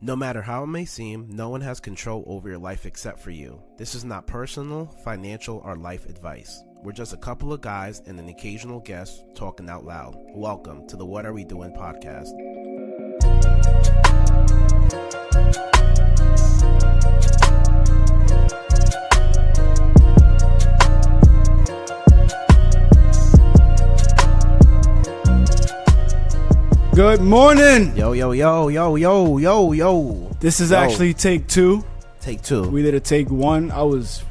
No matter how it may seem, no one has control over your life except for you. This is not personal, financial, or life advice. We're just a couple of guys and an occasional guest talking out loud. Welcome to the What Are We Doing podcast. Good morning. Yo. This is actually take two. Take two. We did a take one. I was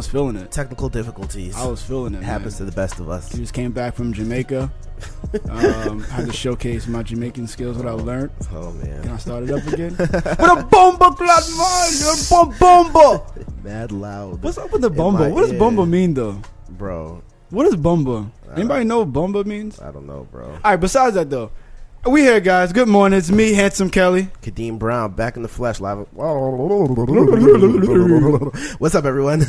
feeling it. Technical difficulties. I was feeling it. It happens to the best of us. I just came back from Jamaica. Had to showcase my Jamaican skills, what I learned. Oh, man. Can I start it up again? With a bomba clad man. Bomba. Mad loud. What's up with the bomba? What does bomba mean, though? Bro. What is bomba? Anybody know what bomba means? I don't know, bro. All right, besides that, though. We here, guys. Good morning. It's me, Hansome Kelly. Kadeem Brown, back in the flesh, live. What's up, everyone?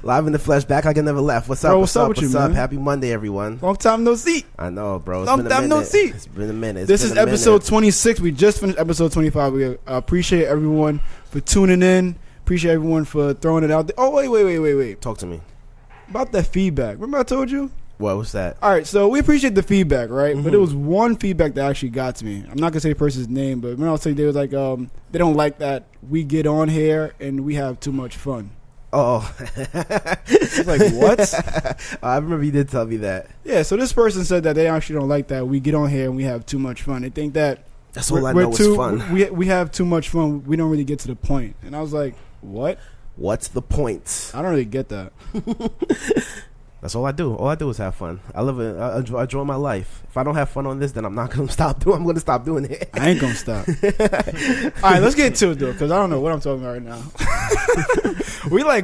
Live in the flesh, back like I never left. What's up? Bro, what's up? with you, man? Happy Monday, everyone. Long time no see. I know, bro. Long time no see. It's been a minute. This is episode 26. We just finished episode 25. We appreciate everyone for tuning in. Appreciate everyone for throwing it out there. Oh, wait. Talk to me. About that feedback. Remember I told you? What was that? All right, so we appreciate the feedback, right? Mm-hmm. But it was one feedback that actually got to me. I'm not going to say the person's name, but when I was saying they was like, they don't like that we get on here and we have too much fun. Oh. It's like, what? I remember you did tell me that. Yeah, so this person said that they actually don't like that we get on here and we have too much fun. They think that that's all I know is fun. We have too much fun. We don't really get to the point. And I was like, what? What's the point? I don't really get that. That's all I do. All I do is have fun. I live it. I enjoy my life. If I don't have fun on this, then I'm not going to stop doing. I'm going to stop doing it. I ain't going to stop. All right, let's get to it though, because I don't know what I'm talking about right now.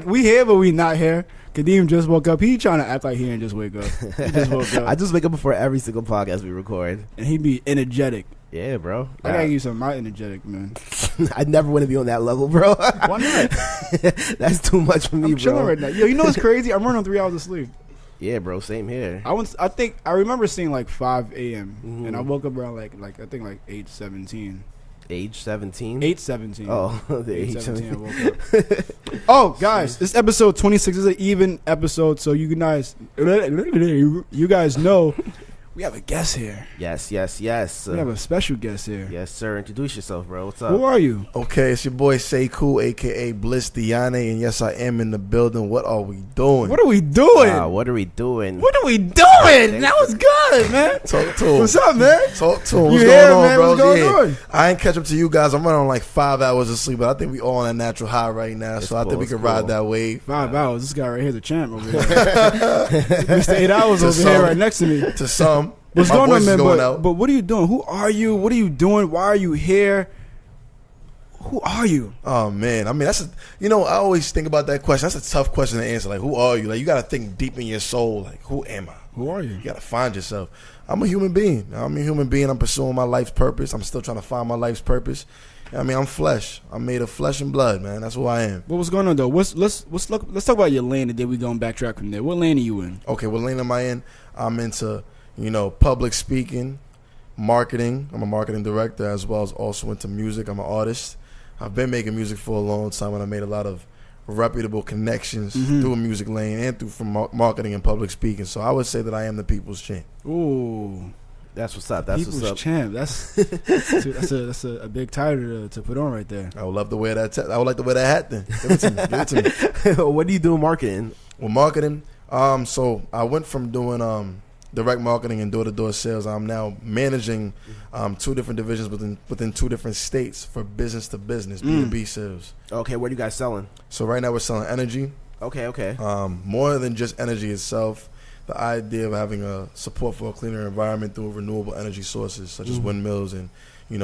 we here, but we not here. Kadeem just woke up. He trying to act like he didn't just wake up. He just woke up. I just wake up before every single podcast we record, and he be energetic. Yeah, bro. I gotta give you some of my energetic, man. I never want to be on that level, bro. Why not? That's too much for me, I'm chilling right now. Yo, you know what's crazy? I'm running on 3 hours of sleep. Yeah, bro, same here. I think I remember seeing like 5 a.m. Mm-hmm. and I woke up around like I think like 8:17. Age 17? 8:17. Oh, the age 17. I woke up. Oh, guys, this episode 26 is an even episode, so you guys know we have a guest here. Yes. We have a special guest here. Yes, sir. Introduce yourself, bro. What's up? Who are you? Okay, it's your boy Sékou, a.k.a. Bliss, Diané, and yes, I am in the building. What are we doing? What are we doing? What are we doing? That was good, man. Talk to him. What's up, man? Talk to him. You What's here, going on, man? bro? What's going on? I ain't catch up to you guys. I'm running on like 5 hours of sleep, but I think we all on a natural high right now, so I think we can ride that wave. 5 hours. This guy right here is a champ over here. Mr. 8 hours over here right next to me. To some. What's going on, man? But what are you doing? Who are you? What are you doing? Why are you here? Who are you? Oh, man. I mean, I always think about that question. That's a tough question to answer. Like, who are you? Like, you got to think deep in your soul. Like, who am I? Who are you? You got to find yourself. I'm a human being. I'm pursuing my life's purpose. I'm still trying to find my life's purpose. I mean, I'm flesh. I'm made of flesh and blood, man. That's who I am. What was going on, though? Let's talk about your lane, and then we going backtrack from there. What lane are you in? Okay, what lane am I in? I'm into, public speaking, marketing. I'm a marketing director, as well as also into music. I'm an artist. I've been making music for a long time, and I made a lot of reputable connections through a music lane and from marketing and public speaking. So I would say that I am the people's champ. Ooh. That's what's up. People's champ. That's a big title to put on right there. I would love to wear that. I would like to wear that hat then. Give it to me. What do you do in marketing? Well, marketing. So I went from doing direct marketing and door-to-door sales. I'm now managing 2 different divisions within 2 different states for business to business B2B sales. Okay, what are you guys selling? So right now we're selling energy. Okay. More than just energy itself. The idea of having a support for a cleaner environment through renewable energy sources such as windmills and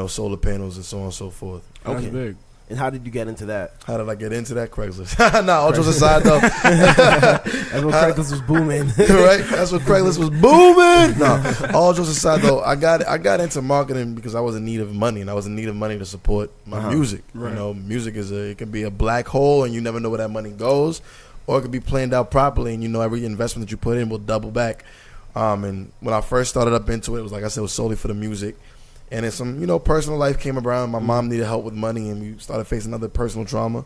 solar panels and so on and so forth. Okay. That's big. And how did you get into that? How did I get into that? Craigslist. All jokes aside, though. That's when Craigslist was booming. Right? That's when Craigslist was booming. No, all jokes aside, though, I got into marketing because I was in need of money, and I was in need of money to support my music. Right. Music it can be a black hole, and you never know where that money goes, or it could be planned out properly, and every investment that you put in will double back. And when I first started up into it, it was like I said, it was solely for the music. And then some, personal life came around. My mom needed help with money, and we started facing other personal trauma.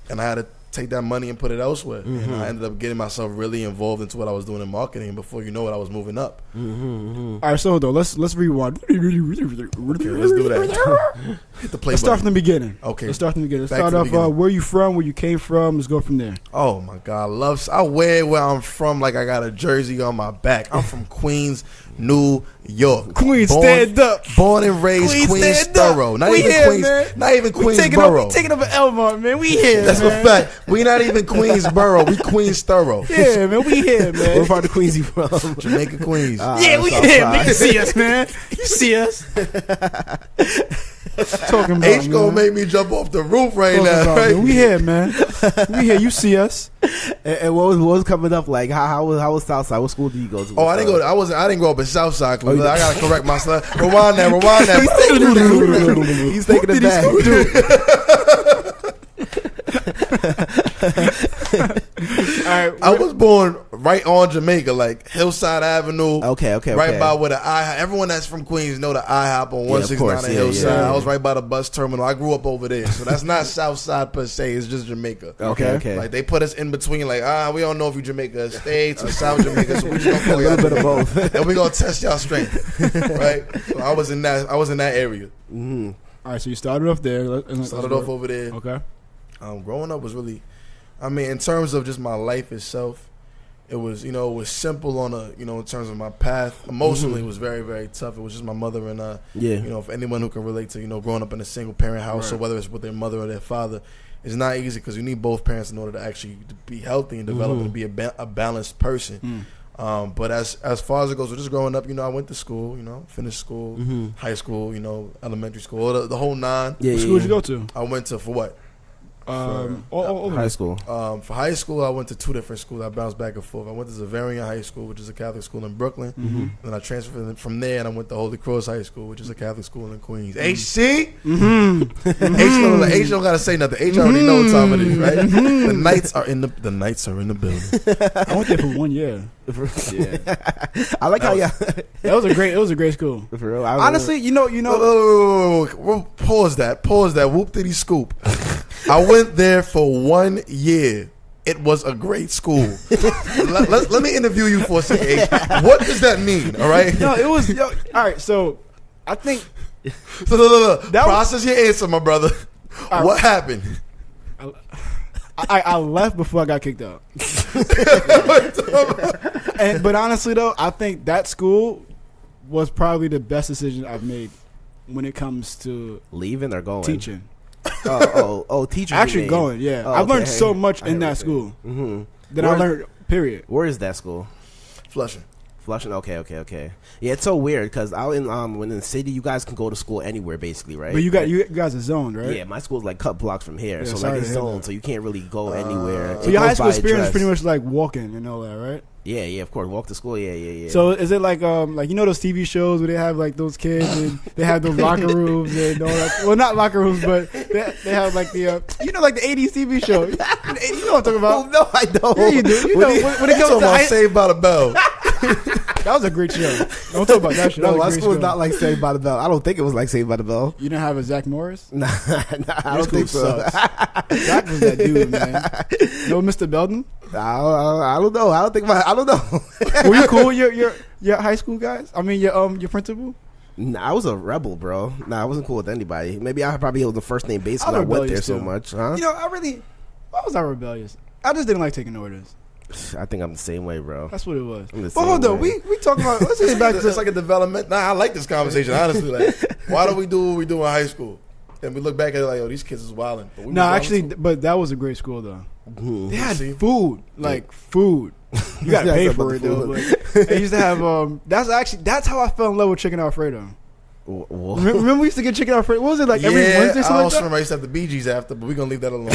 And I had to take that money and put it elsewhere. And I ended up getting myself really involved into what I was doing in marketing. And before you know it, I was moving up. All right, so though, let's rewind. Okay, let's do that. Hit the play Let's start from the beginning. Okay. Let's start from the beginning. Let's Back start to the off beginning. where you from, where you came from. Let's go from there. Oh my God, I wear where I'm from like I got a jersey on my back. I'm from Queens, New York. Queens, stand up. Born and raised Queens stand up. thorough. Not We even here, Queens, man. not even We taking Queensboro. up an Elmont, man. We here. That's man. a fact. We not even Queensboro. We Queens thorough. Yeah, man. We here, man. What part of Queens you from? Jamaica, Queens. Yeah, we South here, side. man. You see us, man. You see us. Talking about, H gonna man. make me jump off the roof right Talking now. about, Right? man. We here, man. We here. You see us. And what was coming up like? How was Southside? What school did you go to? Oh, I didn't go. I didn't grow up in Southside. Oh, you I gotta correct myself. Rewind that. He's taking it back. All right. I was born right on Jamaica, like Hillside Avenue. Okay. Right by where the IHOP. Everyone that's from Queens know the IHOP on 169 and Hillside. yeah. I was right by the bus terminal. I grew up over there, so that's not Southside per se. It's just Jamaica. Okay. Like they put us in between. Like we don't know if you Jamaica States or South Jamaica, so we just gonna call A y'all little bit of both. and we gonna test y'all strength, right? So I was in that area. All right. So you started off there. Started off over there. Okay. Growing up was really, in terms of just my life itself, it was, it was simple on in terms of my path. Emotionally, it was very, very tough. It was just my mother and, for anyone who can relate to, growing up in a single parent house, or whether it's with their mother or their father, it's not easy because you need both parents in order to actually be healthy and develop and be a balanced person. But as far as it goes, just growing up, I went to school, finished school, high school, elementary school, the whole nine. What school did you go to? I went to, for what? High school. For high school, I went to two different schools. I bounced back and forth. I went to Zavarian High School, which is a Catholic school in Brooklyn. Then I transferred from there, and I went to Holy Cross High School, which is a Catholic school in Queens. HC? H don't gotta say nothing. H already know what time it is, right? The Knights are in the building. I went there for 1 year. I like how y'all. It was a great school. For real, Honestly, you know. Pause that. Whoop diddy scoop. I went there for 1 year. It was a great school. Let me interview you for a second. H. What does that mean? All right. No, it was. All right, so I think. So look. Process your answer, my brother. What happened? I left before I got kicked out. But honestly, though, I think that school was probably the best decision I've made when it comes to leaving or going teaching. Teaching. Actually going, yeah. I've learned so much in that school that I learned, period. Where is that school? Flushing. Okay. Yeah, it's so weird because out in when in the city, you guys can go to school anywhere basically, right? But you guys are zoned, right? Yeah, my school's like cut blocks from here, Yeah, so sorry like it's to hear zoned, that. so you can't really go anywhere. So It your goes high school by experience is address. pretty much like walking and all that, right? Yeah, of course. Walk to school. Yeah. So is it like those TV shows where they have like those kids and they have those locker rooms and all that? Well, not locker rooms, but they have like the like the 80s TV show. You know what I'm talking about? Oh, no, I don't. Yeah, you do. You know when it comes to Saved by the Bell. that was a great show. Don't talk about that shit. That No, was a my great school is show. not like Saved by the Bell. I don't think it was like Saved by the Bell. You didn't have a Zach Morris? Nah, I Your don't think school so. sucks. Zach was that dude, man. No, Mr. Belden. I don't know. I don't know. Were you cool with your high school guys? I mean, your principal. Nah, I was a rebel, bro. Nah, I wasn't cool with anybody. Maybe I probably was the first name base because I went there so much. Huh? Why was I rebellious? I just didn't like taking orders. I think I'm the same way, bro. That's what it was. I'm the But same hold on, way. we talking about. Let's get back to It's like a development. Nah, I like this conversation, honestly. Like, why do we do what we do in high school? And we look back at it like, oh, these kids is wilding. No, actually, but that was a great school though. They had See? food, food. You gotta Yeah, pay it's for about it the though. food. But they used to have. That's how I fell in love with chicken Alfredo. Remember we used to get chicken Alfredo. What was it like every Wednesday? I Something like also that? remember I used to have the Bee Gees after, but we're gonna leave that alone.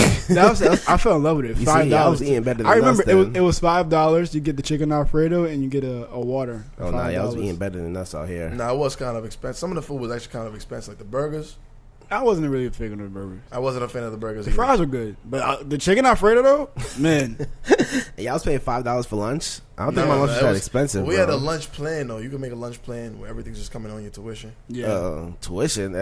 I fell in love with it. You $5. see, I was eating better than I remember us then. it was $5. You get the chicken Alfredo and you get a water. Oh, nah, y'all was $5. eating better than us out here. Nah, it was kind of expensive. Some of the food was actually kind of expensive, like the burgers. I wasn't really a fan of the burgers. I wasn't a fan of the burgers. The fries were good, but the chicken Alfredo though, man, And y'all was paying $5 for lunch. I don't think my lunch was that expensive. We bro. had a lunch plan though. You can make a lunch plan where everything's just coming on your tuition. Yeah. Tuition.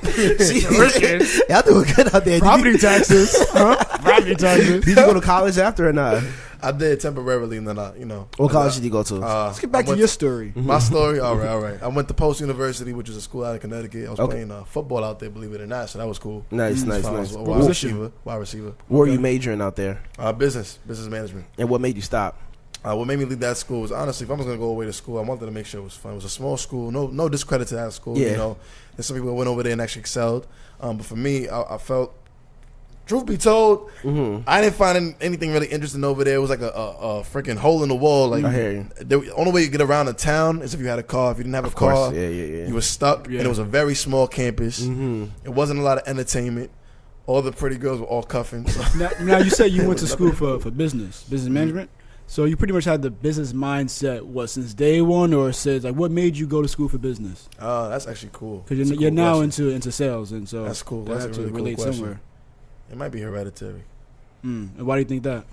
Tuition. Y'all doing good out there. Property taxes. Huh? Property taxes. Did you go to college after or not? I did temporarily, and then What college did you go to? Let's get back to your story. My story. All right. I went to Post University, which is a school out of Connecticut. I was playing football out there, believe it or not, so that was cool. Nice. Wide receiver. What were you majoring out there? Business management. And what made you stop? What made me leave that school was honestly, if I was going to go away to school, I wanted to make sure it was fun. It was a small school. No discredit to that school. Yeah. You know, there's some people that went over there and actually excelled. But for me, I felt, truth be told, I didn't find anything really interesting over there. It was like a freaking hole in the wall. Like, I hear you. The only way you get around the town is if you had a car. If you didn't have a car, yeah. you were stuck. Yeah. And it was a very small campus. It wasn't a lot of entertainment. All the pretty girls were all cuffing. So. Now you said you went to school for business management. So you pretty much had the business mindset, since day one, or since what made you go to school for business? That's actually cool. Because you're now into sales, and so that's cool. That's That's a really cool relate question. somewhere. It might be hereditary. And why do you think that?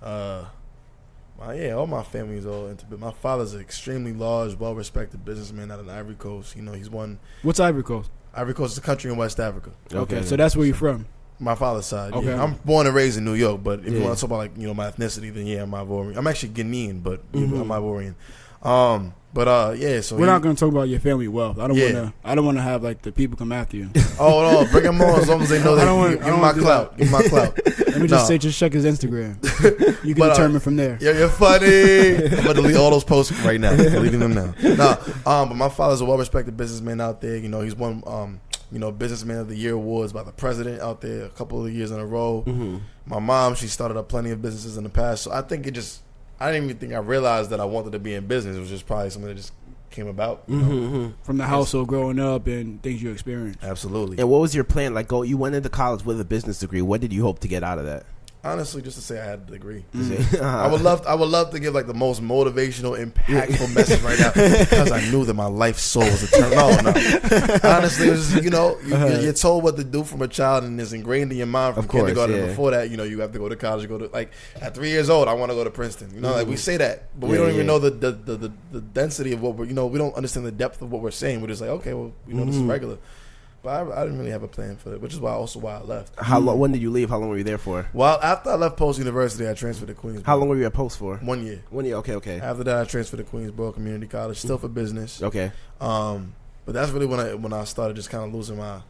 All my family is all into it. My father's an extremely large, well-respected businessman out of the Ivory Coast. You know, he's won. What's Ivory Coast? Ivory Coast is a country in West Africa. Okay, so that's where you're from. My father's side. Okay. Yeah. I'm born and raised in New York, but if you want to talk about my ethnicity, then I'm Ivorian. I'm actually Ghanaian, but I'm Ivorian. So we're not going to talk about your family wealth. I don't want to have the people come after you. Oh no, bring them on as long as they know that. Give me my clout. Give me my clout. Let me just just check his Instagram. You can determine from there. Yeah, you're funny. I'm gonna delete all those posts right now. Deleting them now. But my father's a well-respected businessman out there. You know, he's won Businessman of the Year awards by the president out there a couple of years in a row. My mom, she started up plenty of businesses in the past. So I think I didn't even think I realized that I wanted to be in business. It was just probably something that just came about. From the household growing up and things you experienced. Absolutely. And what was your plan? You went into college with a business degree. What did you hope to get out of that? Honestly, just to say I had a degree. I would love to give the most motivational, impactful message right now because I knew that my life soul was eternal. No. Honestly, it was just, you're told what to do from a child and it's ingrained in your mind from kindergarten. Before that, you have to go to college. You go to at 3 years old, I want to go to Princeton. We say that, but we don't even know the density of what we don't understand the depth of what we're saying. We're just okay, well, this is regular. But I didn't really have a plan for it, which is why I left. How long? When did you leave? How long were you there for? Well, after I left Post University, I transferred to Queensborough. How long were you at Post for? 1 year. 1 year. Okay. After that, I transferred to Queensborough Community College, still for business. Okay. But that's really when I started just kind of losing my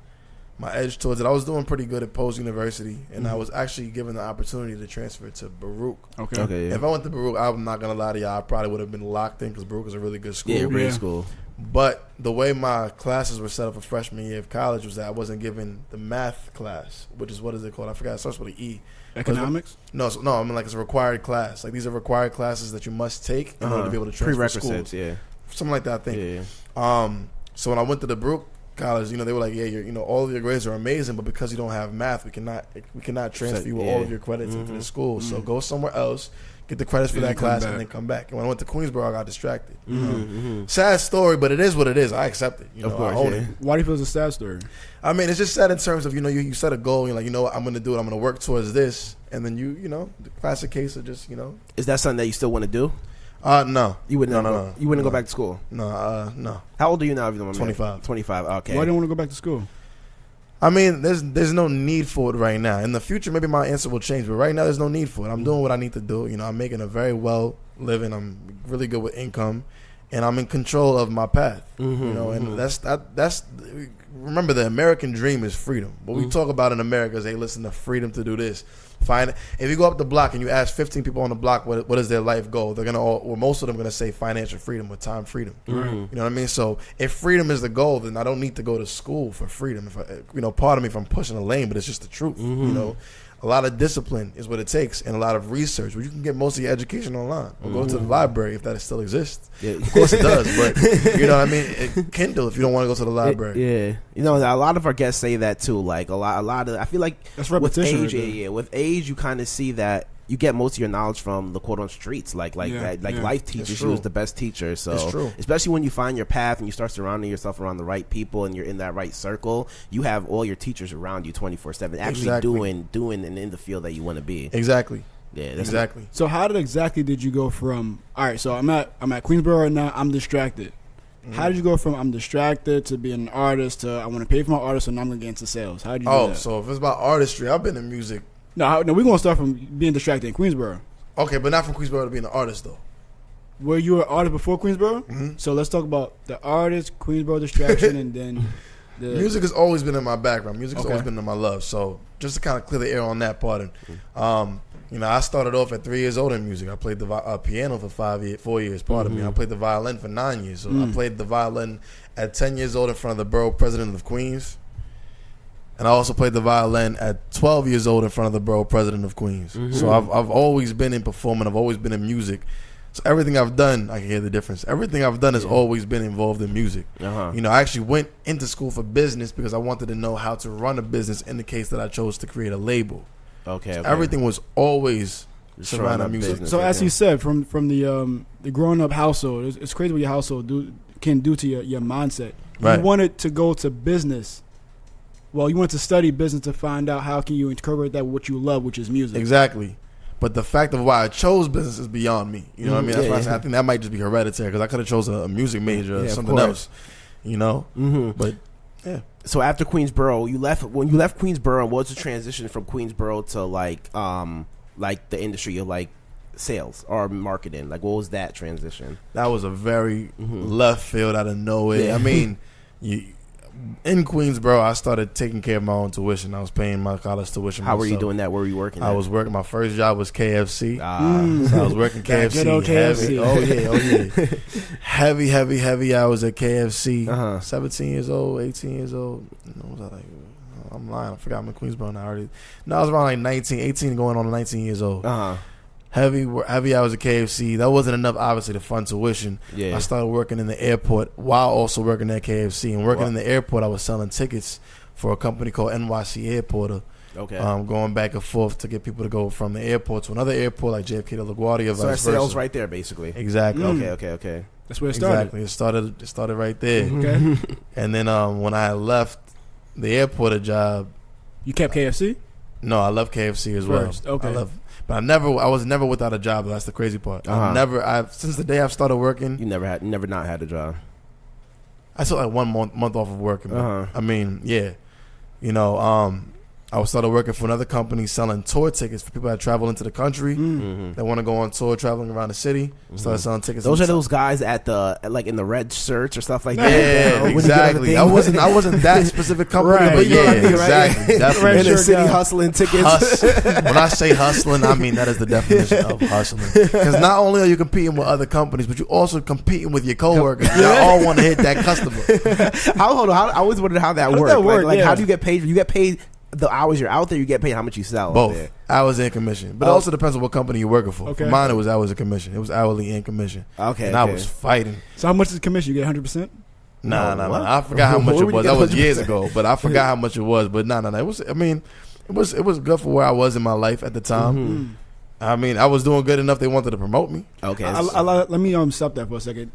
edge towards it. I was doing pretty good at Post University, and I was actually given the opportunity to transfer to Baruch. Okay. Yeah. If I went to Baruch, I'm not gonna lie to y'all, I probably would have been locked in because Baruch is a really good school. Yeah, great school. But the way my classes were set up for freshman year of college was that I wasn't given the math class, which is, what is it called? I forgot. It starts with an E. Economics? No. I mean, it's a required class. These are required classes that you must take in order to be able to transfer prerequisites, schools. yeah. Something like that, I think. Yeah. So when I went to the Baruch College, they were like, yeah, all of your grades are amazing, but because you don't have math, we cannot transfer you all of your credits into the school. So go somewhere else, get the credits for that class, and then come back. And when I went to Queensborough, I got distracted. Sad story, but it is what it is. I accept it. Of course, I own it. Why do you feel it's a sad story? I mean, it's just sad in terms of, you set a goal, you're like, what, I'm going to do it. I'm going to work towards this. And then the classic case of just, Is that something that you still want to do? No. You wouldn't. No. You wouldn't go back to school. No. How old are you now? If you don't mind? 25. 25. Okay. Why do you want to go back to school? I mean, there's no need for it right now. In the future, maybe my answer will change, but right now, there's no need for it. I'm doing what I need to do. I'm making a very well living. I'm really good with income, and I'm in control of my path. And that's remember, the American dream is freedom. What we talk about in America is, hey, listen, the freedom to do this. If you go up the block and you ask 15 people on the block what is their life goal, they're most of them gonna say financial freedom or time freedom. You know what I mean? So if freedom is the goal, then I don't need to go to school for freedom. If pardon me if I'm pushing a lane, but it's just the truth. A lot of discipline is what it takes, and a lot of research. Well, you can get most of your education online, or go to the library if that still exists. Yeah. Of course it does, but you know what I mean. Kindle if you don't want to go to the library. Yeah, a lot of our guests say that too. Like a lot of, I feel like that's repetition. With age, with age, you kind of see that. You get most of your knowledge from the quote on streets, life teaches you is the best teacher. So it's true. Especially when you find your path and you start surrounding yourself around the right people and you're in that right circle, you have all your teachers around you 24/7, actually doing and in the field that you want to be. Exactly. Yeah, that's Exactly. So how did you go from, all right, so I'm at Queensboro right now, I'm distracted. How did you go from I'm distracted to being an artist to I want to pay for my artist and I'm going to get into sales? How did you do that? So if it's about artistry, I've been in music. No, we're going to start from being distracted in Queensboro. Okay, but not from Queensboro to being an artist, though. Were you an artist before Queensboro? Mm-hmm. So let's talk about the artist, Queensboro distraction, and then the Music has always been in my background. Music has Okay. always been in my love. So just to kind of clear the air on that part. And, I started off at 3 years old in music. I played the piano for 4 years, pardon me. I played the violin for 9 years. So I played the violin at 10 years old in front of the borough president of Queens. And I also played the violin at 12 years old in front of the borough president of Queens. So I've always been in performing. I've always been in music. So everything I've done, I can hear the difference. Everything I've done has always been involved in music. Uh-huh. I actually went into school for business because I wanted to know how to run a business in the case that I chose to create a label. Okay. Everything was always Just surrounding running a music. business. So as Okay. you said, from the growing up household, it's crazy what your household can do to your mindset. Right. You wanted to go to business. Well, you wanted to study business to find out how can you incorporate that with what you love, which is music. Exactly. But the fact of why I chose business is beyond me. You know what I mean? That's Yeah, why I, yeah. say I think that might just be hereditary because I could have chosen a music major or Yeah, of something course. else. But yeah. So after Queensboro, when you left Queensboro, what was the transition from Queensboro to like the industry of like sales or marketing? Like, what was that transition? That was a very left field out of nowhere. Yeah. I mean, in Queensboro, I started taking care of my own tuition. I was paying my college tuition. How were you myself. doing that? Where were you working? I at? was working. My first job was KFC. Mm. So I was working That KFC. good old Heavy, KFC. heavy hours at KFC. Uh-huh. 17 years old, 18 years old. What was I like? I'm lying. I forgot I'm in Queensboro now already. No, I was around like 19, 18 going on to 19 years old. Uh-huh. Heavy hours at KFC. That wasn't enough, obviously, to fund tuition. Yeah. I started working in the airport while also working at KFC. And working Wow. in the airport, I was selling tickets for a company called NYC Airporter. Okay. Going back and forth to get people to go from the airport to another airport like JFK to LaGuardia. So that's sales right there, basically. Exactly. Okay. That's where it started. Exactly. It started right there. Okay. And then when I had left the airporter job, You kept KFC? no, I left KFC as First, well. okay. But I was never without a job. That's the crazy part. Uh-huh. Since the day I've started working, You never not had a job. I took like 1 month off of working. But, Uh-huh. I mean, yeah, I started working for another company selling tour tickets for people that travel into the country. Mm-hmm. That want to go on tour, traveling around the city. Started selling tickets. Those are those guys at like in the red shirts or stuff like that. Yeah, When you get on the exactly. thing. I wasn't that specific company, Right. but You know yeah, what I mean, right? exactly. In Definitely. the Sure city guy. hustling tickets. When I say hustling, I mean that is the definition of hustling. Because not only are you competing with other companies, but you're also competing with your coworkers. Y'all all want to hit that customer. I always wondered how that does worked. that work? Like Yeah. how do you get paid? You get paid the hours you're out there. You get paid how much you sell. Both There. hours and commission, but it also depends on what company you're working for. Okay. For mine, it was hours and commission. It was hourly and commission. Okay. And I was fighting. So how much is the commission? You get 100%? Nah. what? I forgot how much Where it would you was. get That was 100%? years ago, but I forgot how much it was. But no. It was. I mean, it was good for where I was in my life at the time. Mm-hmm. I mean, I was doing good enough. They wanted to promote me. Okay. Let me stop that for a second.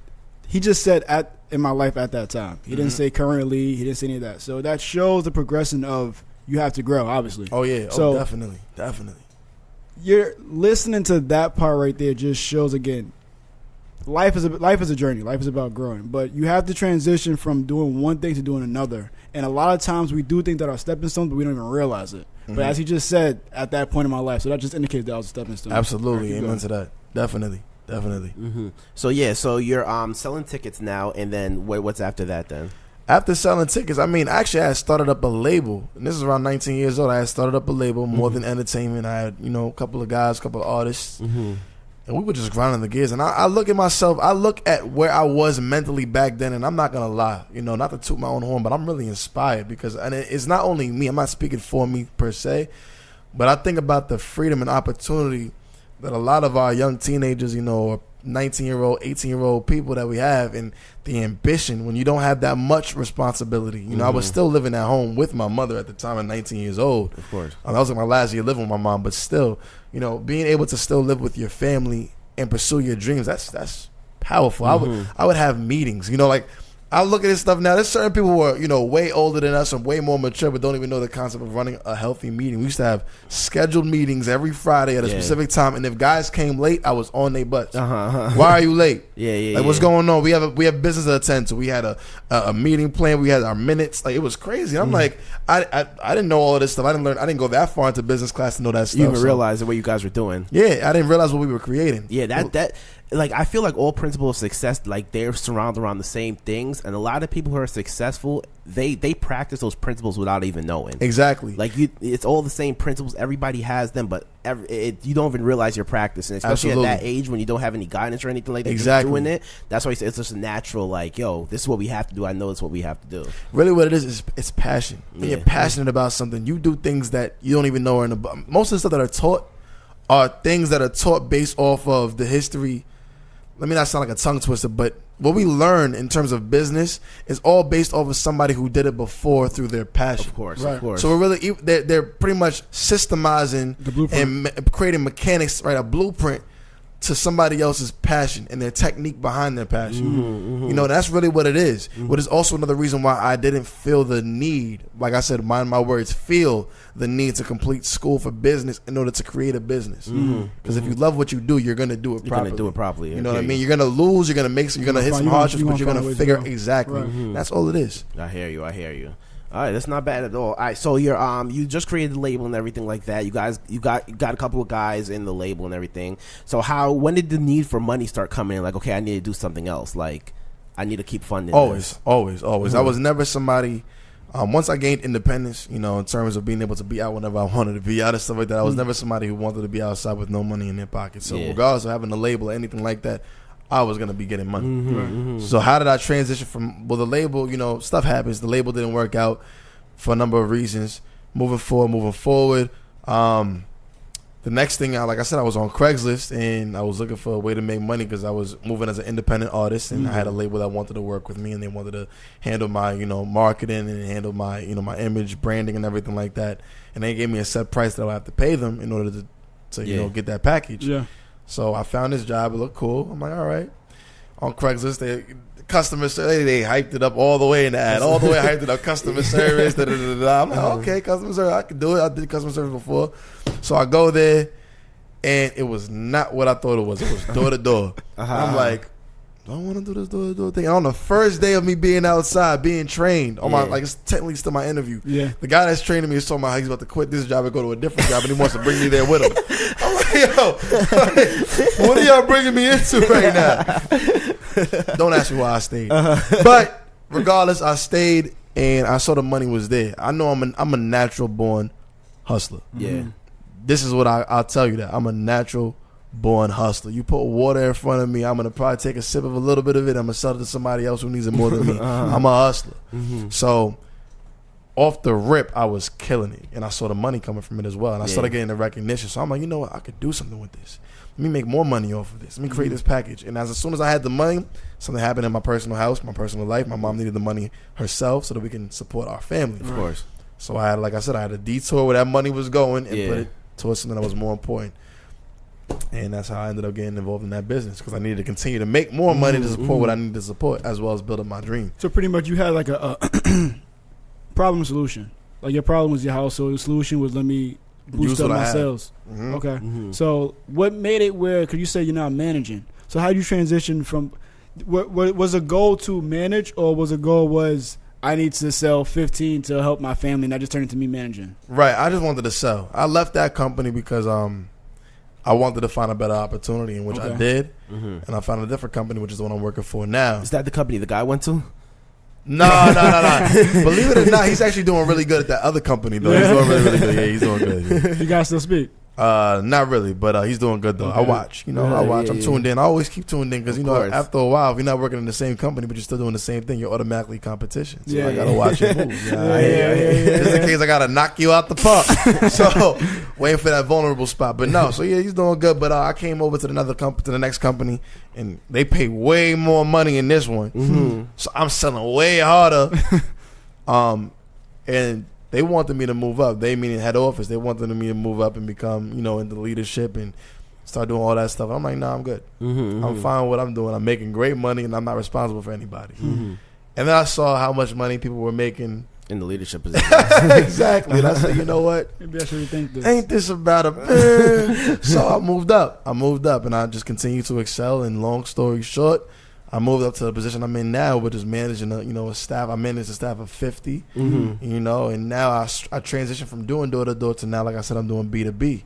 He just said in my life at that time. He didn't say currently. He didn't say any of that. So that shows the progression of you have to grow, obviously. Oh yeah. So- Definitely. You're listening to that part right there just shows again. Life is a journey. Life is about growing, but you have to transition from doing one thing to doing another. And a lot of times we do things that are stepping stones, but we don't even realize it. But as he just said, at that point in my life, so that just indicates that I was a stepping stone. Absolutely. Keep Amen going. to that. Definitely. Mm-hmm. So you're selling tickets now, and then what's after that then? After selling tickets, I mean, actually, I had started up a label. And this is around 19 years old. I had started up a label, More Than Entertainment. I had, a couple of guys, a couple of artists. Mm-hmm. And we were just grinding the gears. And I look at myself, I look at where I was mentally back then, and I'm not going to lie, not to toot my own horn, but I'm really inspired because it's not only me. I'm not speaking for me per se, but I think about the freedom and opportunity that a lot of our young teenagers, or 19-year-old, 18-year-old people that we have, and the ambition when you don't have that much responsibility. I was still living at home with my mother at the time at 19 years old. Of course. That was like my last year living with my mom, but still, being able to still live with your family and pursue your dreams, that's powerful. I would have meetings, I look at this stuff now. There's certain people who are, way older than us and way more mature, but don't even know the concept of running a healthy meeting. We used to have scheduled meetings every Friday at a specific time, and if guys came late, I was on their butts. Why are you late? Like, what's going on? We have business to attend to. We had a meeting plan. We had our minutes. Like, it was crazy. I'm like, I didn't know all of this stuff. I didn't go that far into business class to know that stuff. You even realize the way you guys were doing. Yeah, I didn't realize what we were creating. Yeah, that like, I feel like all principles of success, like, they're surrounded around the same things, and a lot of people who are successful, they practice those principles without even knowing. Exactly. Like, it's all the same principles. Everybody has them, but you don't even realize you're practicing, especially at that age when you don't have any guidance or anything like that. Exactly. You're doing it. That's why it's just a natural, like, yo, this is what we have to do. I know it's what we have to do. Really, what it is it's passion. When you're passionate about something, you do things that you don't even know are in the. Most of the stuff that are taught are things that are taught based off of the history. Let me not sound like a tongue twister, but what we learn in terms of business is all based off of somebody who did it before through their passion. Of course, right. Of course. So they're pretty much systemizing The blueprint. and creating mechanics, right? A blueprint to somebody else's passion and their technique behind their passion. That's really what it is. But it's also another reason why I didn't feel the need, like I said, mind my words, feel the need to complete school for business in order to create a business. Because if you love what you do, you're going to do it properly. You're going to do it properly. You know what I mean? You're going to lose, you're going to hit some hardships, but you're going to figure exactly. Right. That's all it is. I hear you. All right, that's not bad at all. All right, so you just created the label and everything like that. You got a couple of guys in the label and everything. So when did the need for money start coming in? Like, okay, I need to do something else. Like, I need to keep funding. Always. I was never somebody. Once I gained independence, in terms of being able to be out whenever I wanted to be out and stuff like that, I was never somebody who wanted to be outside with no money in their pocket. So regardless of having a label or anything like that, I was going to be getting money. So how did I transition from, the label, stuff happens. The label didn't work out for a number of reasons. Moving forward, the next thing, like I said, I was on Craigslist and I was looking for a way to make money because I was moving as an independent artist and I had a label that wanted to work with me and they wanted to handle my, marketing and handle my, my image, branding and everything like that. And they gave me a set price that I would have to pay them in order to get that package. Yeah. So I found this job. It looked cool. I'm like, all right. On Craigslist, customer service, they hyped it up all the way in the ad. All the way hyped it up, customer service. I'm like, okay, customer service. I could do it. I did customer service before. So I go there, and it was not what I thought it was. It was door to door. I'm like, do I want to do this door to door thing? And on the first day of me being outside, being trained, it's technically still my interview. Yeah. The guy that's training me is talking about how he's about to quit this job and go to a different job, and he wants to bring me there with him. I'm like, yo, what are y'all bringing me into right now? Don't ask me why I stayed. But regardless, I stayed, and I saw the money was there. I know I'm a natural born hustler. Yeah. This is what I'll tell you that I'm a natural born hustler. You put water in front of me, I'm gonna probably take a sip of a little bit of it. I'm gonna sell it to somebody else who needs it more than me. I'm a hustler. So off the rip, I was killing it, and I saw the money coming from it as well, and I started getting the recognition. So I'm like, you know what, I could do something with this. Let me make more money off of this. Let me create this package. And as soon as I had the money, something happened in my personal house, my personal life. My mom needed the money herself so that we can support our family. Of course. So I had, like I said, I had a detour where that money was going and put it towards something that was more important. And that's how I ended up getting involved in that business, because I needed to continue to make more money to support what I needed to support, as well as build up my dream. So pretty much you had like a problem solution. Like your problem was your house, so the solution was let me boost up my sales. Okay. So what made it where, because you said you're not managing. So how did you transition from, what was a goal to manage, or was a goal was I need to sell 15 to help my family, and that just turned into me managing? Right. I just wanted to sell. I left that company because I wanted to find a better opportunity, in which I did, and I found a different company, which is the one I'm working for now. Is that the company the guy went to? No. Believe it or not, he's actually doing really good at that other company, though. He's doing really good. Yeah, he's doing good. Yeah. You guys still speak? Not really, but he's doing good though. Okay. I watch. I watch. I'm tuned in. I always keep tuned in because after a while, if you're not working in the same company but you're still doing the same thing, you're automatically competition. So I gotta watch your moves. Just in case I gotta knock you out the park. So waiting for that vulnerable spot. But no, so he's doing good. But I came over to the next company, and they pay way more money in this one. So I'm selling way harder. And they wanted me to move up. They, meaning head office, they wanted me to move up and become, into leadership and start doing all that stuff. I'm like, nah, I'm good. I'm fine with what I'm doing. I'm making great money, and I'm not responsible for anybody. And then I saw how much money people were making in the leadership position. exactly. And I said, you know what? Maybe I should rethink this. Ain't this about a So I moved up, and I just continued to excel. And long story short, I moved up to the position I'm in now, which is managing a staff. I manage a staff of 50, and now I transitioned from doing door to door to now, like I said, I'm doing B2B,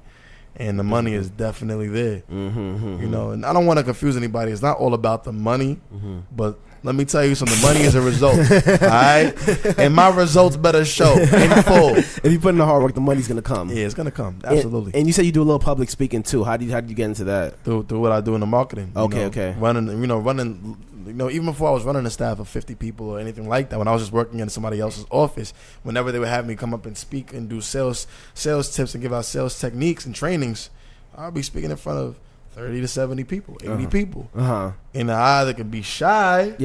and the money is definitely there. And I don't want to confuse anybody. It's not all about the money, but let me tell you something. The money is a result, all right? And my results better show in full. If you put in the hard work, the money's gonna come. Yeah, it's gonna come. Absolutely. And you said you do a little public speaking too. How do you get into that? Through what I do in the marketing. Okay. Running. Even before I was running a staff of 50 people or anything like that, when I was just working in somebody else's office, whenever they would have me come up and speak and do sales tips and give out sales techniques and trainings, I'll be speaking in front of 30 to 70 people, 80 people. And I either could be shy,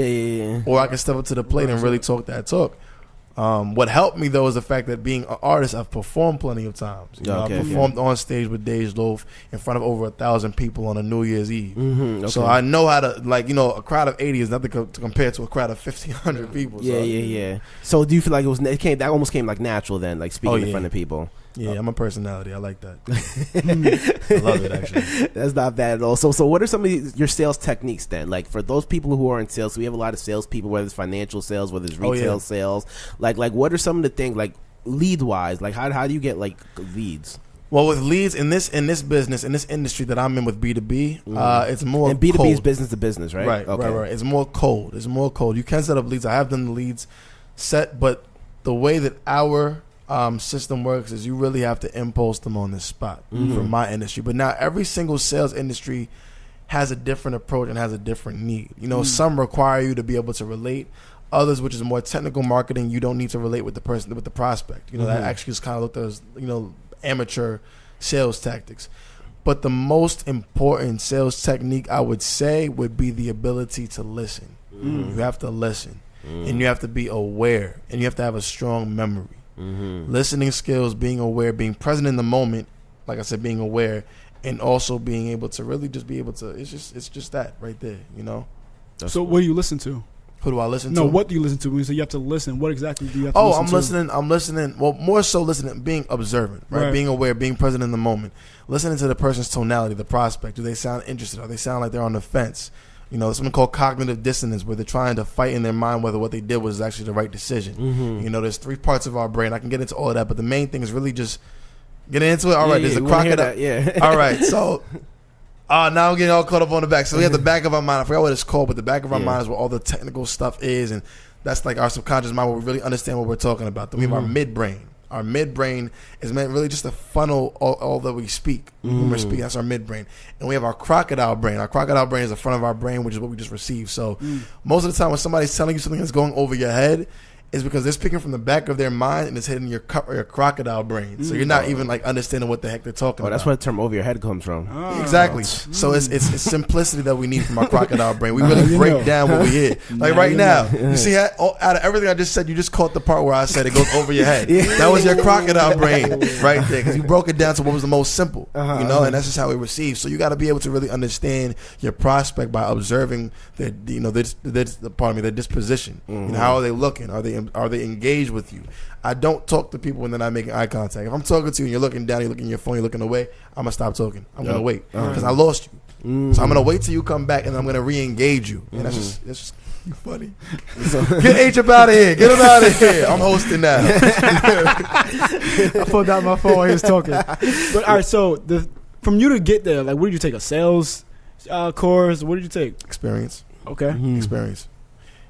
or I can step up to the plate and really talk that talk. What helped me though is the fact that being an artist, I've performed plenty of times. I performed on stage with Dej Loaf in front of over 1,000 people on a New Year's Eve. So I know how to, a crowd of 80 is nothing to compare to a crowd of 1,500 people. So do you feel like that almost came like natural then, like speaking in front of people? Yeah, I'm a personality. I like that. I love it, actually. That's not bad at all. So what are some of your sales techniques then? Like for those people who are in sales, so we have a lot of salespeople, whether it's financial sales, whether it's retail sales. Like what are some of the things, like lead wise? Like how do you get like leads? Well, with leads in this business, in this industry that I'm in with B2B, it's more and B2B cold. is business to business, right? Right. It's more cold. You can set up leads. I have done the leads set, but the way that our system works is you really have to impulse them on the spot for my industry. But now every single sales industry has a different approach and has a different need. Some require you to be able to relate. Others, which is more technical marketing, you don't need to relate with the person, with the prospect. That actually is kind of looked at as, amateur sales tactics. But the most important sales technique, I would say, would be the ability to listen. You have to listen, and you have to be aware, and you have to have a strong memory. Listening skills, being aware, being present in the moment, like I said, being aware, and also being able to really just be able to, it's just that right there, So what do you listen to? Who do I listen to? No, what do you listen to? When you say you have to listen, what exactly do you have to listen to? I'm listening. Well, more so listening, being observant, right? Being aware, being present in the moment. Listening to the person's tonality, the prospect. Do they sound interested? Or they sound like they're on the fence? There's something called cognitive dissonance, where they're trying to fight in their mind whether what they did was actually the right decision. There's 3 parts of our brain. I can get into all of that, but the main thing is really just getting into it. All right, there's a crocodile. All right, so now I'm getting all caught up on the back. So we have the back of our mind. I forgot what it's called, but the back of our mind is where all the technical stuff is, and that's like our subconscious mind, where we really understand what we're talking about. Then we have our midbrain. Our midbrain is meant really just to funnel all that we speak when we're speaking. That's our midbrain. And we have our crocodile brain. Our crocodile brain is the front of our brain, which is what we just received. So most of the time when somebody's telling you something that's going over your head, is because they're speaking from the back of their mind and it's hitting your crocodile brain. So you're not even like understanding what the heck they're talking about. That's where the term over your head comes from. Exactly. So it's simplicity that we need from our crocodile brain. We really break down what we hear. Like right now, you see out of everything I just said, you just caught the part where I said it goes over your head. That was your crocodile brain right there, because you broke it down to what was the most simple. And that's just how we receive. So you got to be able to really understand your prospect by observing their disposition. How are they looking? Are they engaged with you? I don't talk to people when they're not making eye contact. If I'm talking to you and you're looking down, you're looking at your phone, you're looking away, I'm gonna stop talking. I'm gonna wait because I lost you. So I'm gonna wait till you come back and I'm gonna re-engage you. And that's just funny. Get H up out of here. Get him out of here. I'm hosting now. I pulled out my phone while he was talking. But all right, so from you to get there, like, what did you take? A sales course? What did you take? Experience. Okay. Experience.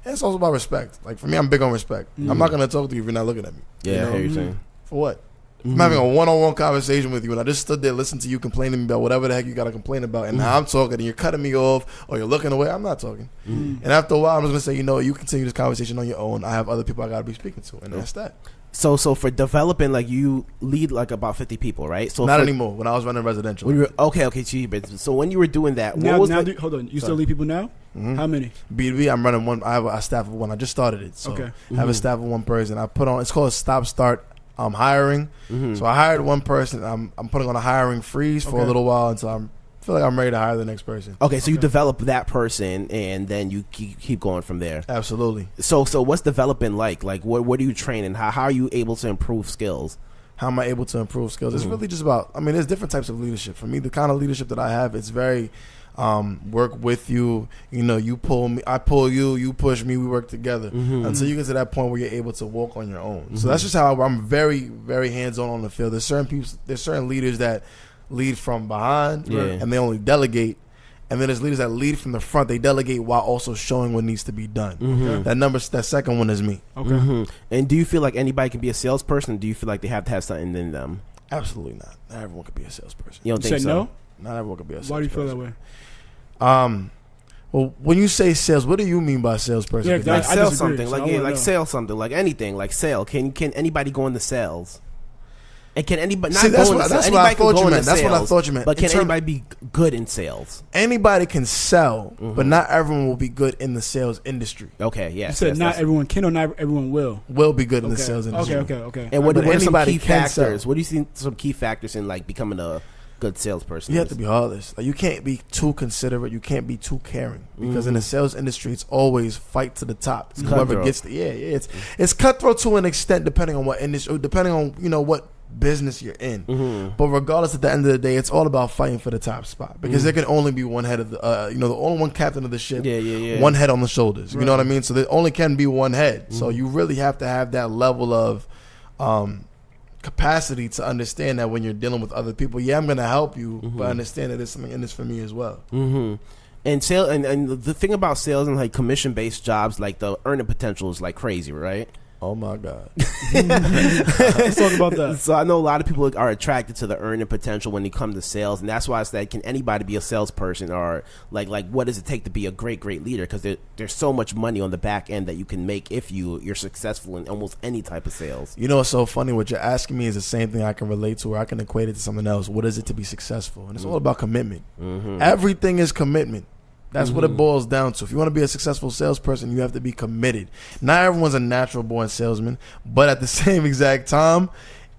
And it's also about respect. Like, for me, I'm big on respect. I'm not going to talk to you if you're not looking at me. Yeah, I hear you saying. For what? I'm having a one-on-one conversation with you, and I just stood there listening to you complaining about whatever the heck you got to complain about, and now I'm talking, and you're cutting me off, or you're looking away. I'm not talking. And after a while, I'm just going to say, you continue this conversation on your own. I have other people I got to be speaking to, and that's that. So for developing, like, you lead like about 50 people, right? So not anymore. When I was running residential. Okay, so when you were doing that, hold on. You still lead people now? How many? B2B, I'm running one. I have a staff of one. I just started it. So I have a staff of one person. I put on, it's called Stop Start hiring. So I hired one person. I'm putting on a hiring freeze for a little while until I'm feel like I'm ready to hire the next person. Okay, so you develop that person, and then you keep going from there. Absolutely. So what's development like? Like, what are you training? How are you able to improve skills? How am I able to improve skills? It's really just about, I mean, there's different types of leadership. For me, the kind of leadership that I have, it's very work with you. You know, you pull me, I pull you, you push me, we work together until you get to that point where you're able to walk on your own. So that's just how I'm very, very hands-on on the field. There's certain people, there's certain leaders that lead from behind and they only delegate. And then there's leaders that lead from the front. They delegate while also showing what needs to be done. That second one is me. Okay. And do you feel like anybody can be a salesperson? Or do you feel like they have to have something in them? Absolutely not. Not everyone can be a salesperson. You don't You think said so? no? Not everyone can be a salesperson. Why do you feel that way? Well, when you say sales, what do you mean by salesperson? Yeah, Like I sell disagree, something, so like I wanna know. sell something, like anything, like sell. Can anybody go into sales? And can anybody not See, that's go what- into that's sales? what I Anybody can thought go you into meant. That's what I sales, thought you meant. But In can term- anybody be good in sales? Anybody can sell, but not everyone will be good in the sales industry. Okay, yes. You said yes, not that's- everyone can or not everyone will. Will be good in the Okay. sales industry. Okay. And what But are some anybody key can sell. factors? What do you think some key factors in like becoming a good salesperson? You have to be heartless. Like, you can't be too considerate. You can't be too caring because in the sales industry, it's always fight to the top. It's whoever cutthroat. gets the it's cutthroat to an extent, depending on what industry, depending on what business you're in. But regardless, at the end of the day, it's all about fighting for the top spot because there can only be one head of the the only one captain of the ship. Yeah. One head on the shoulders. You know what I mean? So there only can be one head. So you really have to have that level of capacity to understand that when you're dealing with other people, I'm going to help you, but understand that there's something in this for me as well. And sale and the thing about sales and like commission based jobs, like the earning potential is like crazy, right? Oh my God. Let's talk about that. So I know a lot of people are attracted to the earning potential when they come to sales, and that's why I said, can anybody be a salesperson, or like what does it take to be a great leader? Because there's so much money on the back end that you can make if you're successful in almost any type of sales. You know what's so funny? What you're asking me is the same thing I can relate to, or I can equate it to something else. What is it to be successful? And it's all about commitment. Everything is commitment. That's what it boils down to. If you want to be a successful salesperson, you have to be committed. Not everyone's a natural born salesman, but at the same exact time,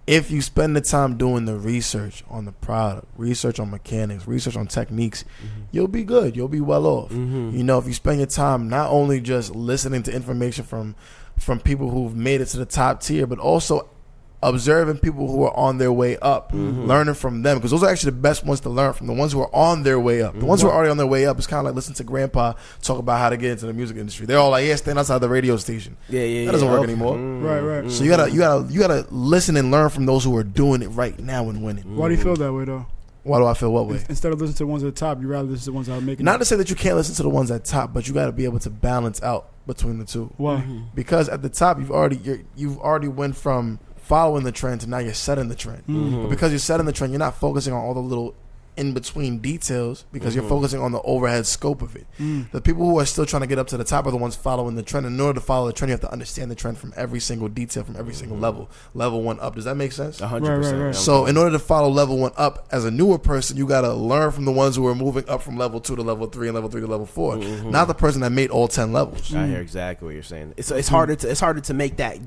if you spend the time doing the research on the product, research on mechanics, research on techniques, you'll be good. You'll be well off. You know, if you spend your time not only just listening to information from people who've made it to the top tier, but also observing people who are on their way up, learning from them, because those are actually the best ones to learn from, the ones who are on their way up. The ones who are already on their way up, it's kind of like listening to grandpa talk about how to get into the music industry. They're all like, stand outside the radio station. Yeah. That doesn't work anymore. Right. So you gotta listen and learn from those who are doing it right now and winning. Why do you feel that way though? Why do I feel what way? Instead of listening to the ones at the top, you rather listen to the ones that are making Not it. to say that you can't listen to the ones at top, but you got to be able to balance out between the two. Why? Because at the top, you've already went from following the trend to now you're setting the trend. But because you're setting the trend, you're not focusing on all the little in between details because you're focusing on the overhead scope of it. The people who are still trying to get up to the top are the ones following the trend. And in order to follow the trend, you have to understand the trend from every single detail, from every single level one up. Does that make sense? 100%. Right. So in order to follow level one up as a newer person, you got to learn from the ones who are moving up from level 2 to level 3 and level 3 to level 4, not the person that made all 10 levels. I hear exactly what you're saying. It's harder to make that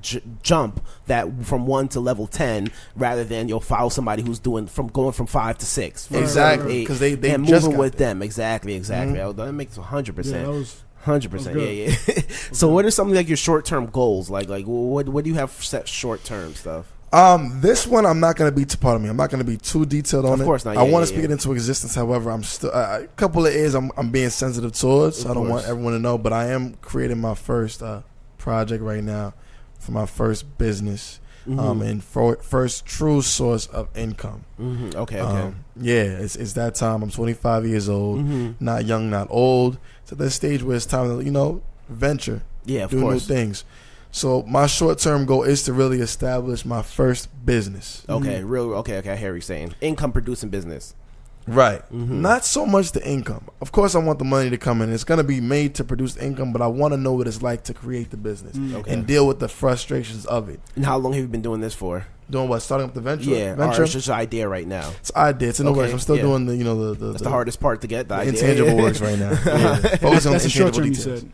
jump that from 1 to level 10 rather than you'll follow somebody who's going from 5 to 6. Exactly, because they and just moving got with there. them. Exactly. That makes 100%. Yeah, that was 100%. good. Yeah. So what are some of like your short term goals? Like what do you have set short term stuff? This one I'm not going to be I'm not going to be too detailed on it. Of course not. I Yeah, want to yeah, speak it into existence. However, I'm still a couple of areas I'm being sensitive towards. So I don't want everyone to know, but I am creating my first project right now for my first business. And first true source of income. Okay. It's that time. I'm 25 years old, not young, not old. It's at that stage where it's time to, venture, Yeah, do new things. So my short-term goal is to really establish my first business. Okay, okay. I hear you saying income producing business. Right. Not so much the income. Of course, I want the money to come in. It's going to be made to produce income, but I want to know what it's like to create the business and deal with the frustrations of it. And how long have you been doing this for? Doing what? Starting up the venture? Yeah, or it's just an idea right now. It's an idea. It's in the works. I'm still doing That's the hardest part to get. The idea. intangible works right now. Focus on that's the short intangible term you details. said.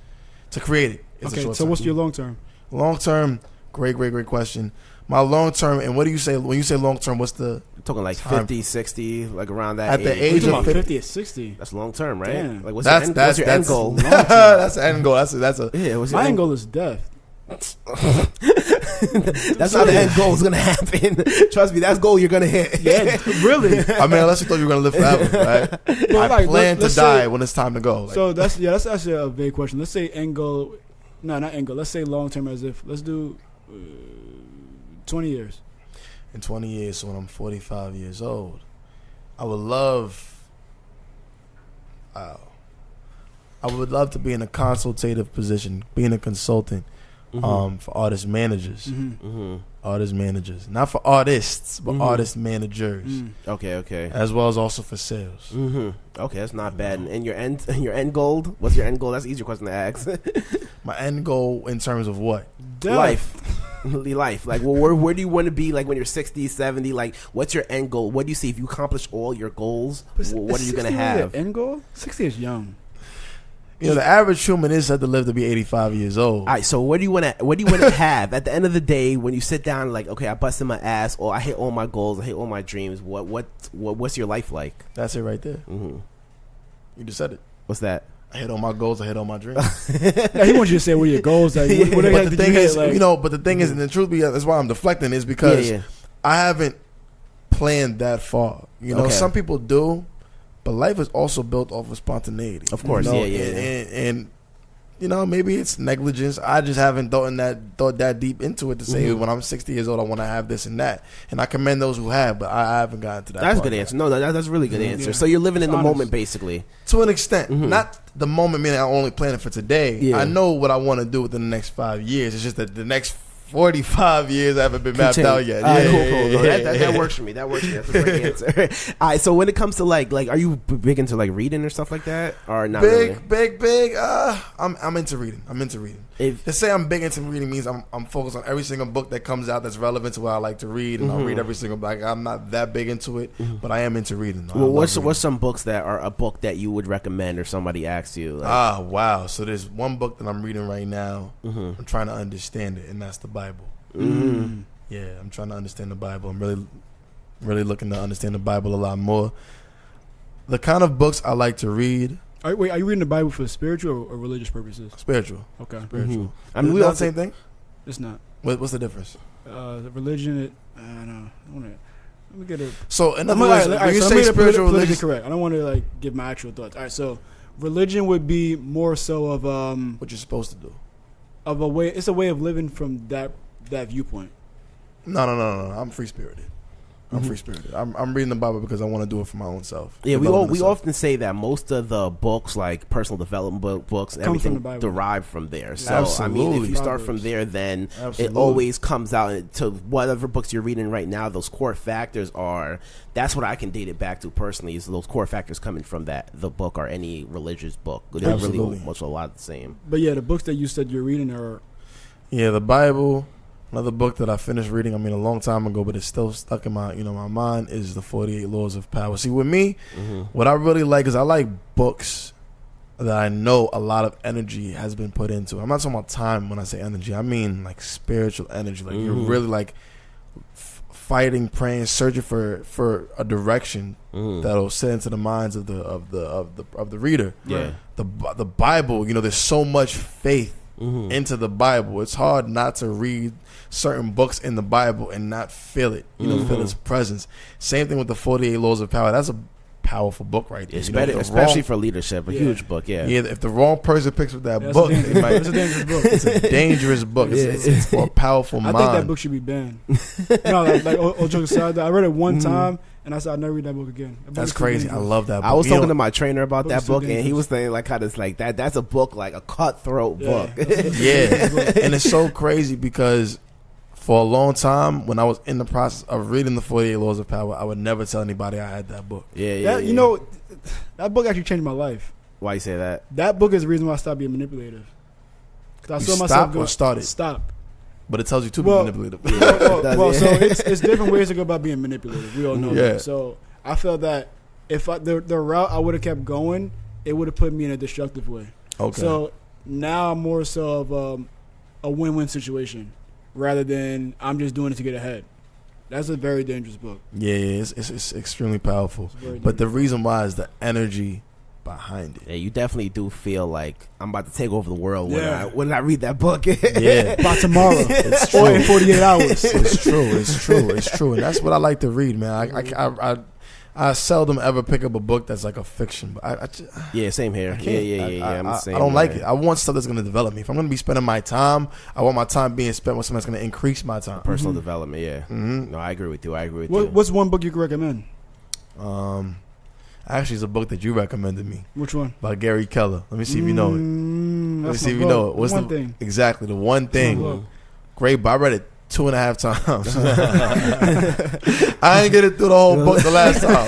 To create it. Okay, so what's your long term? Long term? Great question. My long term, and what do you say when you say long term? What's the talking like Time. 50, 60, like around that At age. the You age talking of about 50. 50 or 60? That's long term, right? Damn. Like, what's That's your end goal? That's the end goal. That's a Yeah, what's your My end end goal is death. That's not the end goal is gonna happen. Trust me, that's goal you're gonna hit. Yeah, really. I mean, unless you thought you were gonna live forever, right? But I like, plan to let's die say- when it's time to go. Like, So that's actually a vague question. Let's say end goal. No, not end goal. Let's say long term, as if let's do 20 years. in 20 years, so when I'm 45 years old, I would love. I would love to be in a consultative position, being a consultant for artist managers. Artist managers, not for artists, but artist managers, Okay. as well as also for sales. Okay, that's not bad. And your end goal? What's your end goal? That's an easier question to ask. My end goal in terms of what? Death. Life. Like, well, where do you want to be? Like when you're 60, 70? Like, what's your end goal? What do you see if you accomplish all your goals? What are you gonna 60 really have? an end goal? 60 is young. You know, the average human is said to live to be 85 years old. All right, so what do you want to have at the end of the day when you sit down? Like, okay, I busted my ass, or I hit all my goals, I hit all my dreams. What's your life like? That's it right there. You just said it. What's that? I hit all my goals. I hit all my dreams. Yeah, he wants you to say what are your goals. Like, what But the did thing you hit, is, like, but the thing is, and the truth be, that's why I'm deflecting, is because Yeah. I haven't planned that far. You know, Okay. some people do, but life is also built off of spontaneity. Of course, you know? yeah. And you know, maybe it's negligence. I just haven't thought that deep into it to say when I'm 60 years old, I want to have this and that. And I commend those who have, but I haven't gotten to that. That's a part good yet. answer. No, that's a really good answer. Yeah. So you're living in the Honest. moment, basically. To an extent, not the moment meaning I'm only planning for today. Yeah. I know what I want to do within the next 5 years. It's just that the next 45 years I haven't been mapped out yet. All right, Yeah, cool. yeah, No, yeah, that yeah. works for me. That's a great answer. All right, so when it comes to like, are you big into like reading or stuff like that, or not? Big. I'm into reading. If, To say I'm big into reading means I'm focused on every single book that comes out that's relevant to what I like to read, and I'll read every single book. Like, I'm not that big into it, but I am into reading. I well, love reading. what's some books that are a book that you would recommend, or somebody asks you? Like, Wow. So there's one book that I'm reading right now. I'm trying to understand it, and that's the Bible. Yeah, I'm trying to understand the Bible. I'm really looking to understand the Bible a lot more. The kind of books I like to read. Are you reading the Bible for spiritual or religious purposes? Spiritual. Okay. Spiritual. I mean, Is we that all the same thing? It's not. What's the difference? The religion, I don't know. Let me get it. So in other words, when you so say let me get spiritual politically religious, correct. I don't want to like give my actual thoughts. All right, so religion would be more so of what you're supposed to do. a way. It's a way of living from that viewpoint. No. I'm free spirited. I'm reading the Bible because I want to do it for my own self. yeah, we Developing myself. often say that most of the books, like personal development books, and Comes from everything the Bible. derive from there. So I mean, Absolutely. if you start from Proverbs. there, then it Absolutely. always comes out to whatever books you're reading right now. Those core factors are. That's what I can date it back to personally. Is those core factors coming from the book or any religious book? They're really Absolutely. much a lot the same. But yeah, the books that you said you're reading are Yeah, the Bible. Another book that I finished reading, a long time ago, but it's still stuck in my mind, is the 48 Laws of Power. See, with me, what I really like is I like books that I know a lot of energy has been put into. I'm not talking about time when I say energy. I mean like spiritual energy. Like you're really like fighting, praying, searching for a direction that'll set into the minds of the reader. Yeah. The Bible, there's so much faith into the Bible. It's hard not to read certain books in the Bible and not feel it, feel its presence. Same thing with the 48 Laws of Power. That's a powerful book right there. It's You know, better, if the especially wrong- for leadership. A Yeah. huge book, yeah. yeah, if the wrong person picks up that That's book, a dangerous, it might, it's a dangerous book. it's a dangerous book. It's for a powerful I mind. think that book should be banned. Like all jokes aside, I read it one time and I said I'll never read that book again. That book That's is too crazy. I dangerous. love that book. I was You know, talking to my trainer about Book that is so book, and he dangerous. was saying like kind of like that. That's a book like a cutthroat book. Yeah, and it's so crazy because for a long time, when I was in the process of reading the 48 Laws of Power, I would never tell anybody I had that book. yeah. You know, that book actually changed my life. Why you say that? That book is the reason why I stopped being manipulative. Because I You saw myself stopped or go started? Stop. But it tells you to Well- be manipulative. Well, so it's different ways to go about being manipulative. We all know Yeah. that. So I felt that if the route I would have kept going, it would have put me in a destructive way. Okay. So now I'm more so of a win-win situation rather than I'm just doing it to get ahead. That's a very dangerous book. Yeah, it's extremely powerful. Very But the dangerous. reason why is the energy behind it. Yeah, you definitely do feel like I'm about to take over the world Yeah. when I read that book. Yeah. By tomorrow. It's Or true. in 48 hours. It's true. And that's what I like to read, man. I seldom ever pick up a book that's like a fiction. But I just, Yeah, same here. I can't. Yeah. I'm the I same don't like way. it. I want stuff that's going to develop me. If I'm going to be spending my time, I want my time being spent with something that's going to increase my time. Personal development. Yeah. Mm-hmm. No, I agree with you. What's one book you could recommend? Actually, it's a book that you recommended me Which one? by Gary Keller. Let me see if you know it. Let me That's see my if you know book. it. What's One the thing. exactly the one thing? book. Great, but I read it 2.5 times. I didn't get it through the whole book the last time.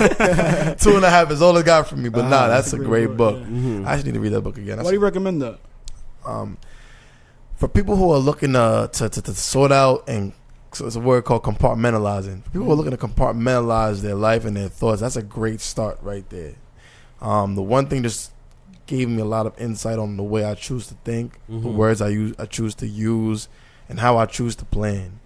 2.5 is all it got from me. But nah, that's a great book. Yeah. I just need to read that book again. Why do you recommend that? For people who are looking to sort out, and so it's a word called compartmentalizing. For people who are looking to compartmentalize their life and their thoughts, that's a great start right there. The one thing just gave me a lot of insight on the way I choose to think, the words I choose to use, and how I choose to plan.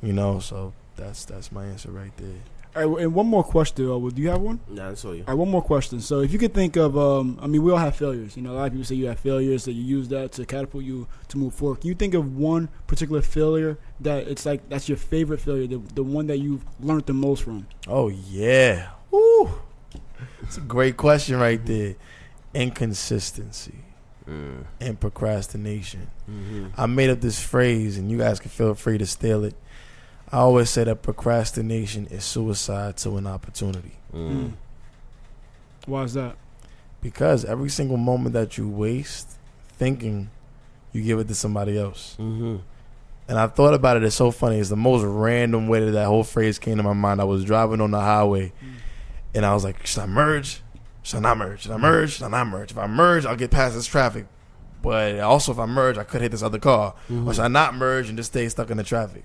You know, so that's my answer right there. All right, and one more question. Do you have one? Nah, I saw you. All right, one more question. So if you could think of, we all have failures. You know, a lot of people say you have failures, that you use that to catapult you to move forward. Can you think of one particular failure that it's like that's your favorite failure, the one that you've learned the most from? Oh yeah, woo! It's a great question right there. Inconsistency and procrastination. I made up this phrase, and you guys can feel free to steal it. I always say that procrastination is suicide to an opportunity. Why is that? Because every single moment that you waste thinking, you give it to somebody else. And I thought about it. It's so funny. It's the most random way that whole phrase came to my mind. I was driving on the highway, and I was like, should I merge? Should I not merge? Should I merge? Should I not merge? If I merge, I'll get past this traffic. But also, if I merge, I could hit this other car. Or should I not merge and just stay stuck in the traffic?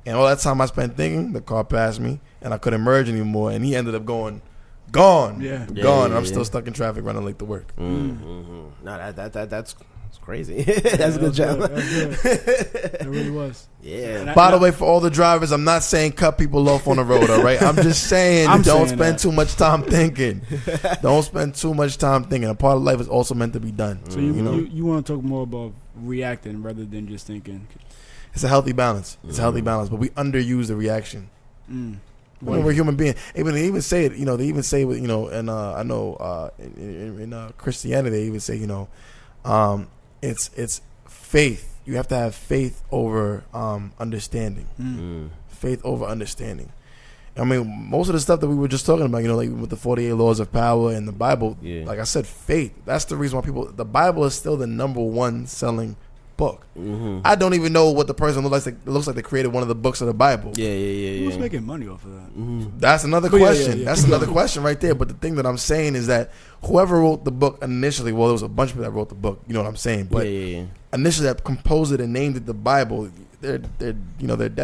And all that time I spent thinking, the car passed me, and I couldn't merge anymore. And he ended up gone. Yeah. Gone. I'm still stuck in traffic, running late to work. No, that's crazy. That's a good job. It really was. Yeah. By the way, for all the drivers, I'm not saying cut people off on the road, all right? I'm just saying don't spend too much time thinking. Don't spend too much time thinking. A part of life is also meant to be done. So you want to talk more about reacting rather than just thinking. It's a healthy balance. It's a healthy balance, but we underuse the reaction. When we're human beings, they even say it. You know, they even say it. You know, and I know in Christianity, they even say, it's faith. You have to have faith over understanding. Faith over understanding. I mean, most of the stuff that we were just talking about, like with the 48 laws of power and the Bible, like I said, faith. That's the reason why the Bible is still the number one selling book. I don't even know what the person looks like. It looks like they created one of the books of the Bible. Who's making money off of that? That's another question. That's another question right there. But the thing that I'm saying is that whoever wrote the book initially, well, there was a bunch of people that wrote the book. You know what I'm saying? But initially, that composed it and named it the Bible. They're dead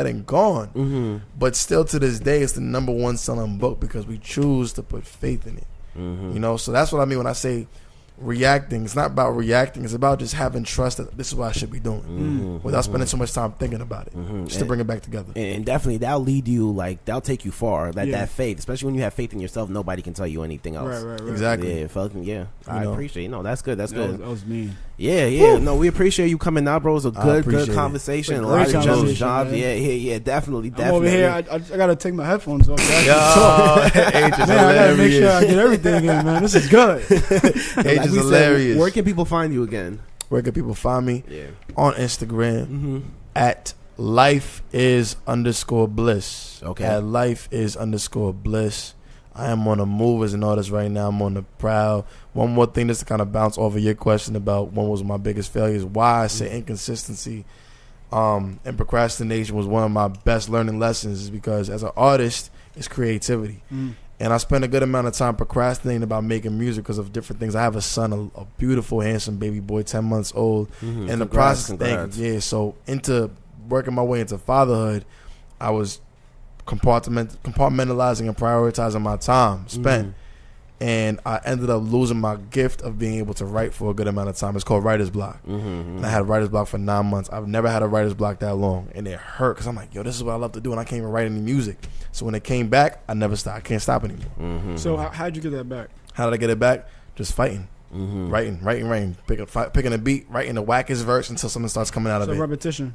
and gone. But still, to this day, it's the number one selling book because we choose to put faith in it. So that's what I mean when I say reacting. It's not about reacting. It's about just having trust that this is what I should be doing without spending so much time thinking about it, just to bring it back together. And definitely that'll lead you, that'll take you far. That faith, especially when you have faith in yourself, nobody can tell you anything else. Right. Exactly. I appreciate it. No, that's good. That's good. That was mean. Yeah. No, we appreciate you coming out, bro. It was a good conversation. It's a A lot great of conversation, jobs. man. Yeah. Definitely. I'm over here. I gotta take my headphones off. H is Man, I gotta make sure I get everything in, man. This is good. H is hilarious. Where can people find you again? Where can people find me? Yeah. On Instagram at life_is_bliss. Okay. At life_is_bliss. I am on the move as an artist right now. I'm on the prowl. One more thing, just to kind of bounce off of your question about what was my biggest failures, why I say inconsistency and procrastination was one of my best learning lessons, is because as an artist, it's creativity. And I spent a good amount of time procrastinating about making music because of different things. I have a son, a beautiful, handsome baby boy, 10 months old. And the process, so into working my way into fatherhood, I was compartmentalizing and prioritizing my time spent. and I ended up losing my gift of being able to write for a good amount of time. It's called writer's block. And I had writer's block for 9 months. I've never had a writer's block that long, and it hurt because I'm like, yo, this is what I love to do, and I can't even write any music. So when it came back, I never stopped. I can't stop anymore. So how'd you get that back? How did I get it back? Just fighting. Writing. Picking a beat, writing the wackest verse until something starts coming out of it. So repetition.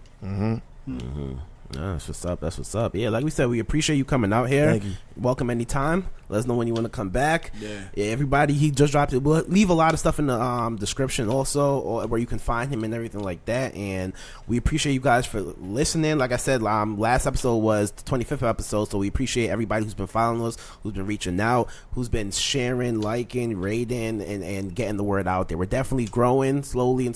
That's what's up. Yeah, like we said, we appreciate you coming out here. Thank you. Welcome anytime. Let us know when you want to come back. Yeah. Everybody, he just dropped it. We'll leave a lot of stuff in the description also, or where you can find him and everything like that. And we appreciate you guys for listening. Like I said, last episode was the 25th episode, so we appreciate everybody who's been following us, who's been reaching out, who's been sharing, liking, rating, and getting the word out there. We're definitely growing slowly,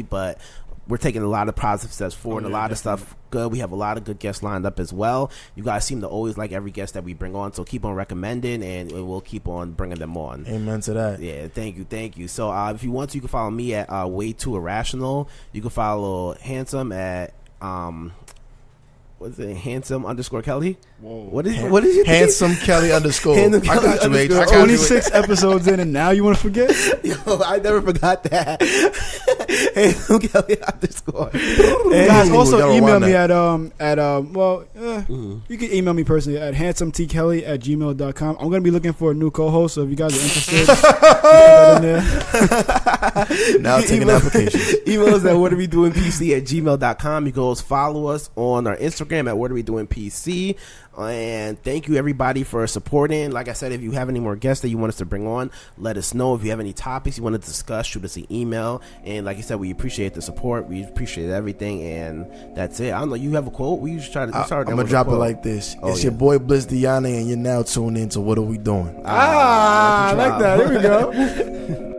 but we're taking a lot of positive steps forward, a lot of stuff good. We have a lot of good guests lined up as well. You guys seem to always like every guest that we bring on, so keep on recommending, and we'll keep on bringing them on. Amen to that. Yeah, thank you. So if you want to, you can follow me at Way Too Irrational. You can follow Hansome at what's it, Hansome_Kelly? Whoa. What is your Handsome Kelly _. Handsome I got you, H. I got Only you. 6 episodes in, and now you want to forget? Yo, I never forgot that. Handsome Kelly _ Guys, also y'all email want me that. you can email me personally at handsomtkelly@gmail.com. I'm gonna be looking for a new co-host, so if you guys are interested, put that in there. Now taking applications. Email us at whatarewedoingpc@gmail.com. You can always follow us on our Instagram at whatarewedoingpc. And thank you everybody for supporting. Like I said, if you have any more guests that you want us to bring on, let us know. If you have any topics you want to discuss, shoot us an email. And like I said, we appreciate the support. We appreciate everything. And that's it. I don't know. You have a quote? We usually try to. I'm gonna drop it like this. It's your boy Bliss, Diané, and you're now tuned in to What Are We Doing? I like that. Here we go.